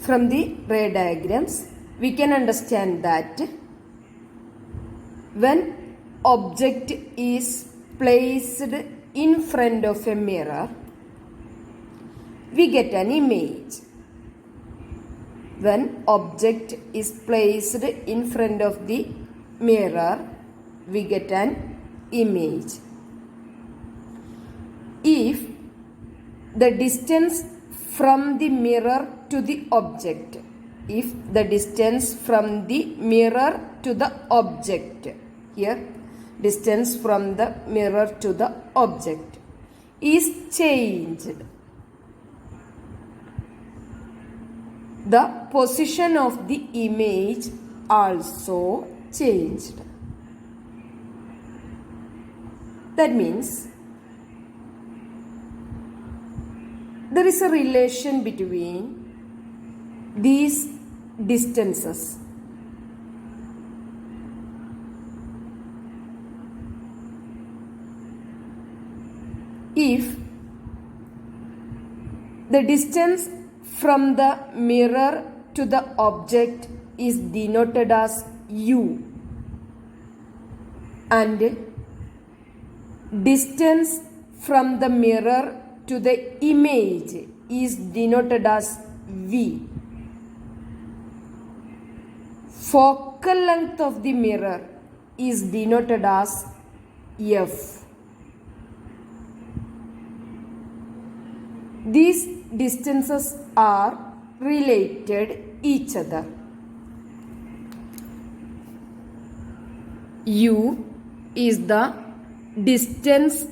From the ray diagrams, we can understand that when object is placed in front of a mirror, we get an image. When object is placed in front of the mirror, we get an image. If the distance from the mirror to the object, here distance from the mirror to the object is changed, the position of the image also changed. That means there is a relation between these distances. If the distance from the mirror to the object is denoted as u and distance from the mirror to the image is denoted as v, focal length of the mirror is denoted as f. These distances are related each other. U is the distance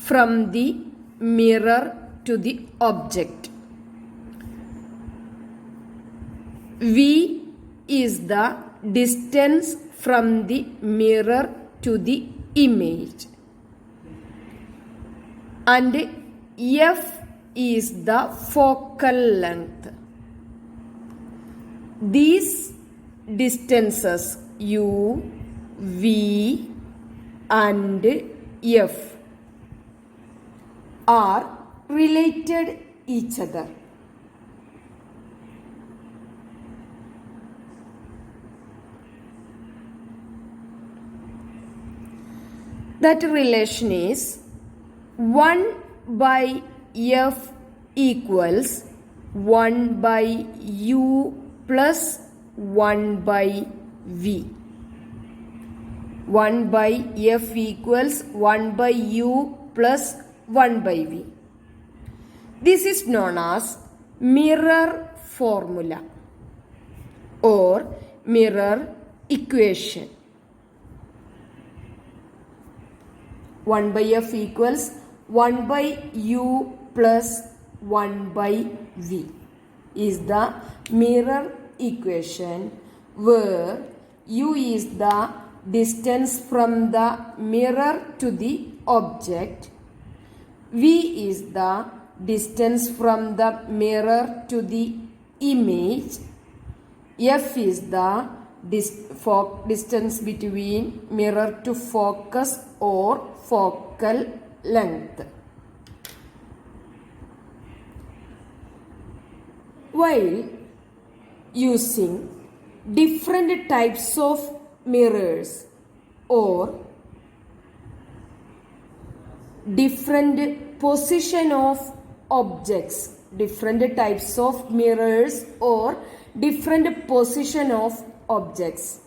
from the mirror to the object. V is the distance from the mirror to the image. And F is the focal length. These distances U, V and F are related each other. That relation is 1 by F equals 1 by U plus 1 by V. 1 by F equals 1 by U plus 1 by V. This is known as mirror formula or mirror equation. 1 by F equals 1 by U plus 1 by V is the mirror equation where U is the distance from the mirror to the object, V is the distance from the mirror to the image, F is the distance between mirror to focus or focal length. While using different types of mirrors or different position of objects, different types of mirrors or different position of objects,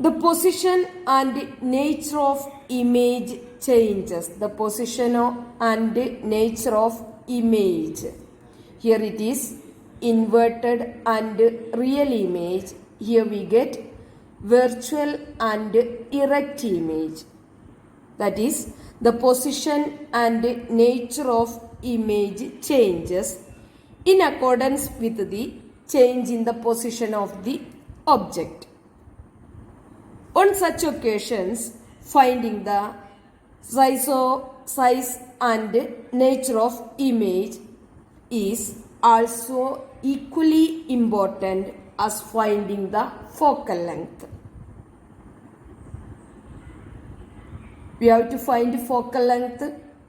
the position and nature of image changes. The position and nature of image. Here it is inverted and real image. Here we get virtual and erect image. That is, the position and nature of image changes in accordance with the change in the position of the object. On such occasions, finding the size and nature of image is also equally important as finding the focal length. We have to find focal length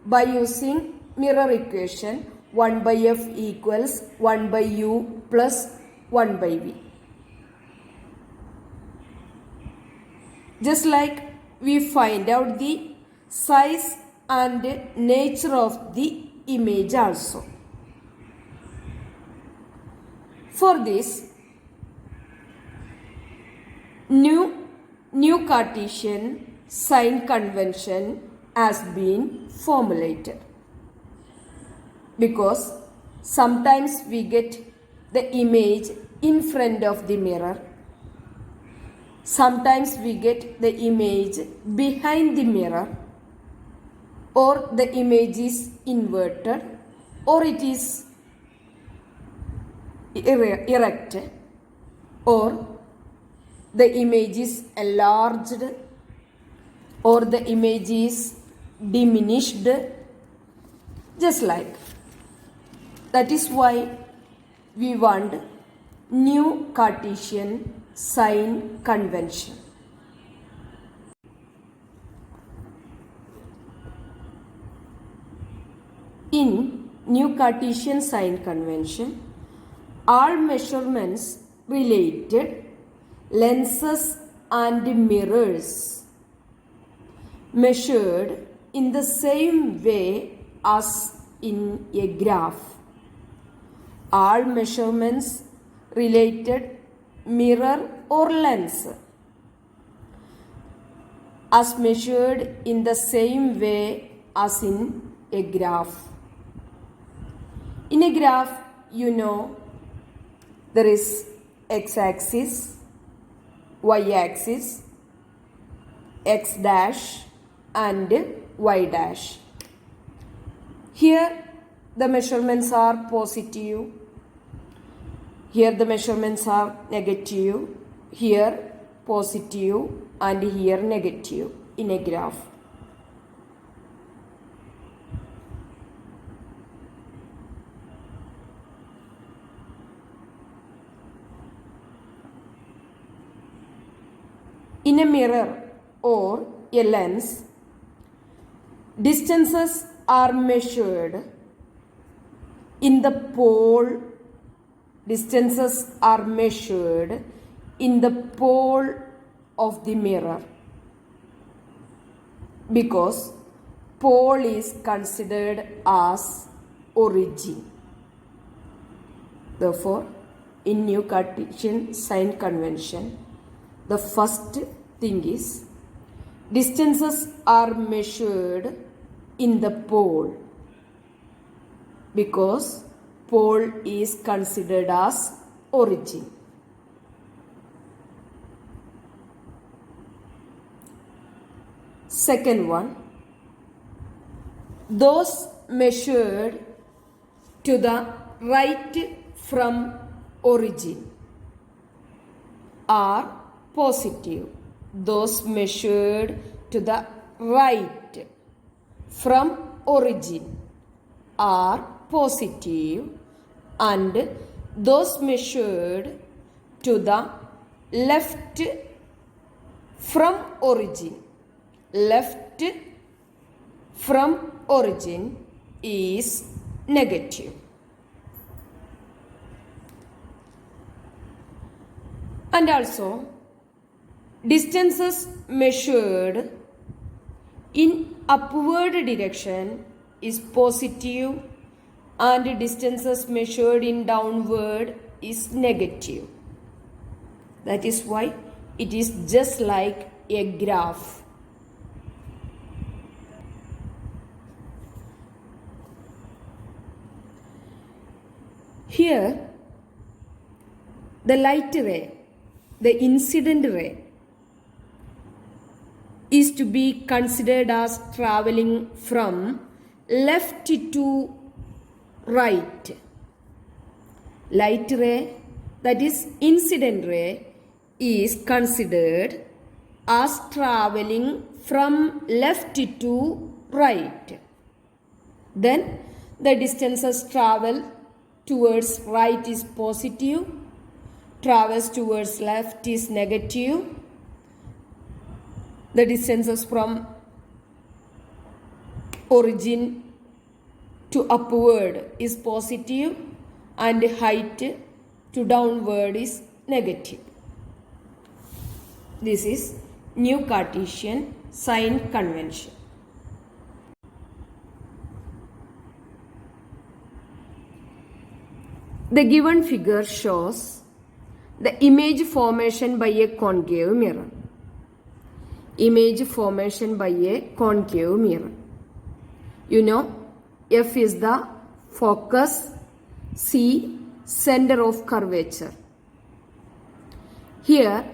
by using mirror equation 1 by f equals 1 by u plus 1 by v. Just like we find out the size and nature of the image also. For this, new Cartesian sign convention has been formulated, because sometimes we get the image in front of the mirror, sometimes we get the image behind the mirror, or the image is inverted, or it is erect, or the image is enlarged, or the image is diminished, just like. That is why we want new Cartesian sign convention. In new Cartesian sign convention, all measurements related lenses and mirrors measured in the same way as in a graph. All measurements related mirror or lens as measured in the same way as in a graph. In a graph, you know, there is x-axis, y-axis, x dash and y dash. Here the measurements are positive, here the measurements are negative, here positive and here negative in a graph. In a mirror or a lens, distances are measured in the pole. Distances are measured in the pole of the mirror, because pole is considered as origin. Therefore, in new Cartesian sign convention, the first thing is distances are measured in the pole, because pole is considered as origin. Second one, those measured to the right from origin are positive. Those measured to the right from origin are positive, and those measured to the left from origin, left from origin is negative. And also, distances measured in upward direction is positive, and distances measured in downward is negative. That is why it is just like a graph. Here, the light ray, the incident ray, is to be considered as traveling from left to right. Light ray, that is incident ray, is considered as traveling from left to right. Then the distances travel towards right is positive, travels towards left is negative. The distances from origin to upward is positive and height to downward is negative. This is new Cartesian sign convention. The given figure shows the image formation by a concave mirror. Image formation by a concave mirror. You know, F is the focus, C center of curvature. Here,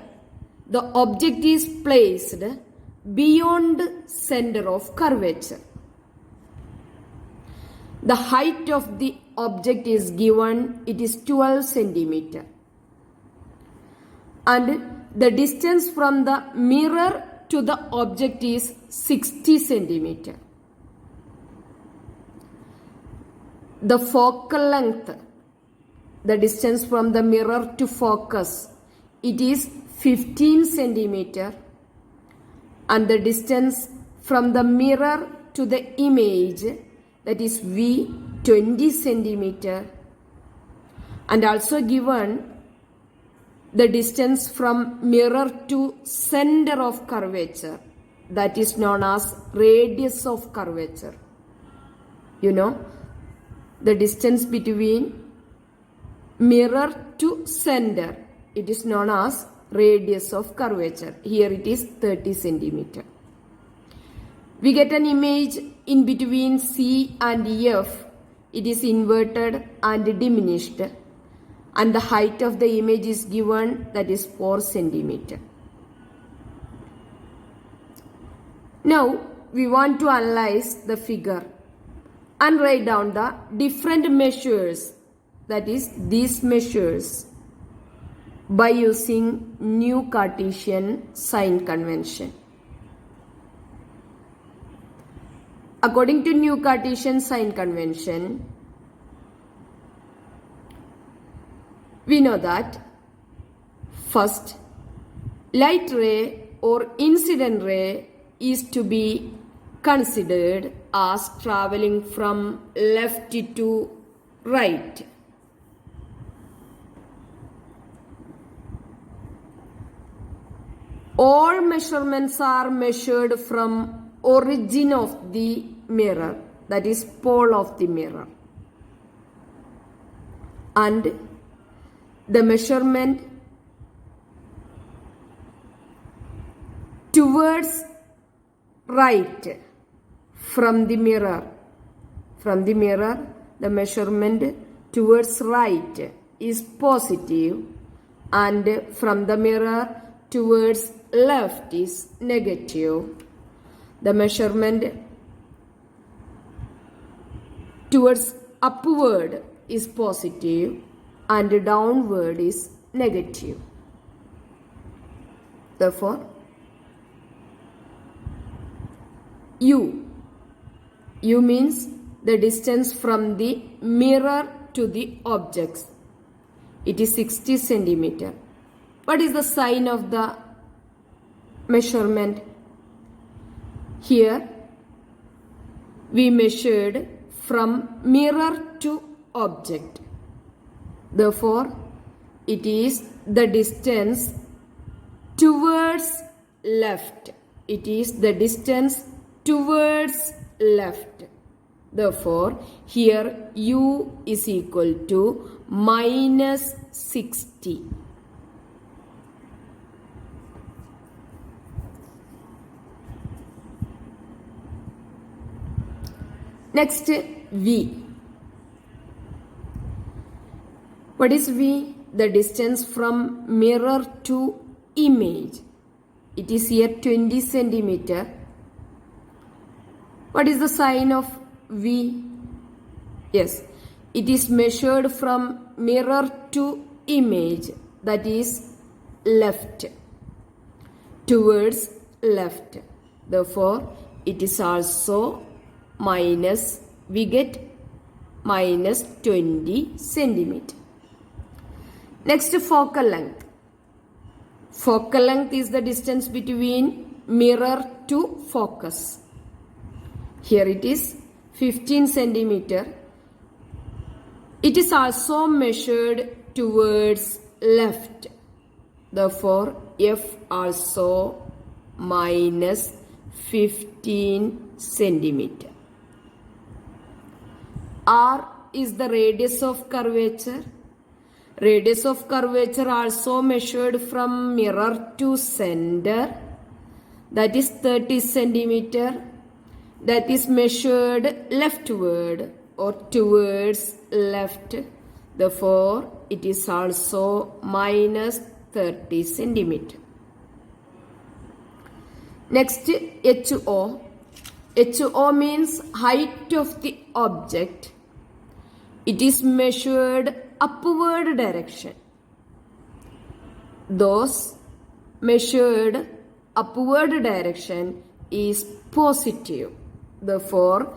the object is placed beyond center of curvature. The height of the object is given, it is 12 centimeter. And the distance from the mirror to the object is 60 centimeter. The focal length, the distance from the mirror to focus, it is 15 centimeter. And the distance from the mirror to the image, that is V, 20 centimeter. And also given the distance from mirror to center of curvature, that is known as radius of curvature. You know, the distance between mirror to center, it is known as radius of curvature. Here it is 30 centimeter. We get an image in between C and F. It is inverted and diminished. And the height of the image is given, that is 4 centimeter. Now we want to analyze the figure and write down the different measures, that is these measures, by using new Cartesian sign convention. According to new Cartesian sign convention, we know that first, light ray or incident ray is to be considered as traveling from left to right. All measurements are measured from origin of the mirror, that is pole of the mirror. And the measurement towards right from the mirror. From the mirror, the measurement towards right is positive, and from the mirror towards left is negative. The measurement towards upward is positive and downward is negative. Therefore, U means the distance from the mirror to the objects. It is 60 centimeter. What is the sign of the measurement? Here we measured from mirror to object. Therefore, it is the distance towards left. It is the distance towards left. Therefore, here U is equal to minus 60. Next, V. What is V? The distance from mirror to image. It is here 20 centimeter. What is the sign of V? Yes, it is measured from mirror to image, that is left, towards left. Therefore, it is also minus, we get minus 20 centimeter. Next, focal length. Focal length is the distance between mirror to focus. Here it is 15 centimeter. It is also measured towards left. Therefore, F also minus 15 centimeter. R is the radius of curvature. Radius of curvature also measured from mirror to center. That is 30 centimeter. That is measured leftward or towards left. Therefore, it is also minus 30 centimeter. Next, HO. HO means height of the object. It is measured upward direction. Thus, measured upward direction is positive. Therefore,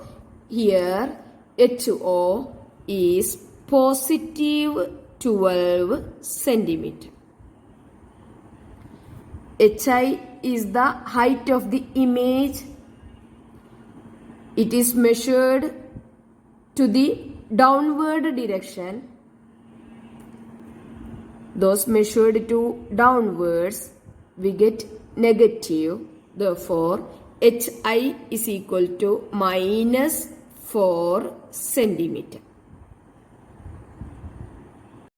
here HO is positive 12 centimeter. HI is the height of the image. It is measured to the downward direction. Those measured to downwards, we get negative. Therefore, HI is equal to minus 4 centimeter.